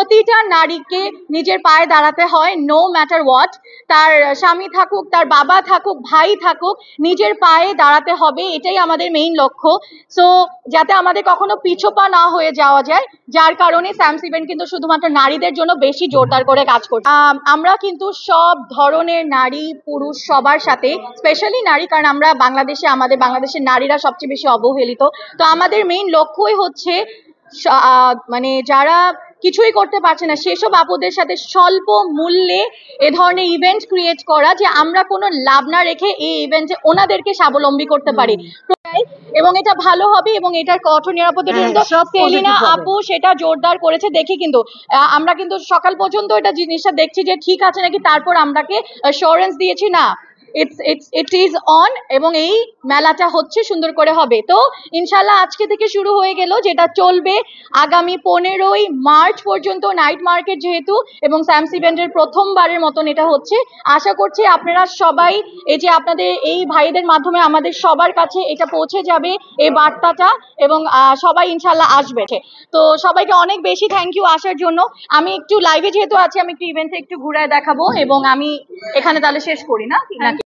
প্রতিটা নারীকে নিজের পায়ে দাঁড়াতে হয়, নো ম্যাটার হোয়াট, তার স্বামী থাকুক, তার বাবা থাকুক, ভাই থাকুক, নিজের পায়ে দাঁড়াতে হবে, এটাই আমাদের মেইন লক্ষ্য। সো যাতে আমাদের কখনো পিছপা না হয়ে যাওয়া যায়, যার কারণে স্যামস ইভেন্ট কিন্তু শুধুমাত্র নারীদের জন্য বেশি জোরদার করে কাজ করছে। আমরা কিন্তু সব ধরনের নারী পুরুষ সবার সাথে, স্পেশালি নারী, কারণ আমরা আমাদের বাংলাদেশের নারীরা সবচেয়ে বেশি অবহেলিত। তো আমাদের মেইন লক্ষ্যই হচ্ছে মানে যারা কিছুই করতে পারছে না সেসব আপুদের সাথে স্বল্প মূল্যে এ ধরনের ইভেন্ট ক্রিয়েট করা, যে আমরা কোনো লাভ না রেখে এই ইভেন্টে ওনাদেরকে স্বাবলম্বী করতে পারি এবং এটা ভালো হবে এবং এটার কঠোর নিরাপত্তার জন্য সেলিনা আপু সেটা জোরদার করেছে। দেখি কিন্তু আমরা কিন্তু সকাল পর্যন্ত এটা জিনিসটা দেখছি যে ঠিক আছে নাকি, তারপর আমরাকে অ্যাসুরেন্স দিয়েছি না ইট ইজ অন এবং এই মেলাটা হচ্ছে সুন্দর করে হবে। তো ইনশাল্লাহ আজকে থেকে শুরু হয়ে গেল, যেটা চলবে আগামী 15ই মার্চ পর্যন্ত, নাইট মার্কেট যেহেতু এবং স্যামস ইভেন্টের প্রথমবারের মতন এটা হচ্ছে। আশা করছি আপনারা সবাই, এই যে আপনাদের এই ভাইদের মাধ্যমে আমাদের সবার কাছে এটা পৌঁছে যাবে এই বার্তাটা, এবং সবাই ইনশাল্লাহ আসবে। তো সবাইকে অনেক বেশি থ্যাংক ইউ আসার জন্য। আমি একটু লাইভে যেহেতু আছি, আমি একটু ইভেন্টে একটু ঘুরায় দেখাবো এবং আমি এখানে তাহলে শেষ করি না।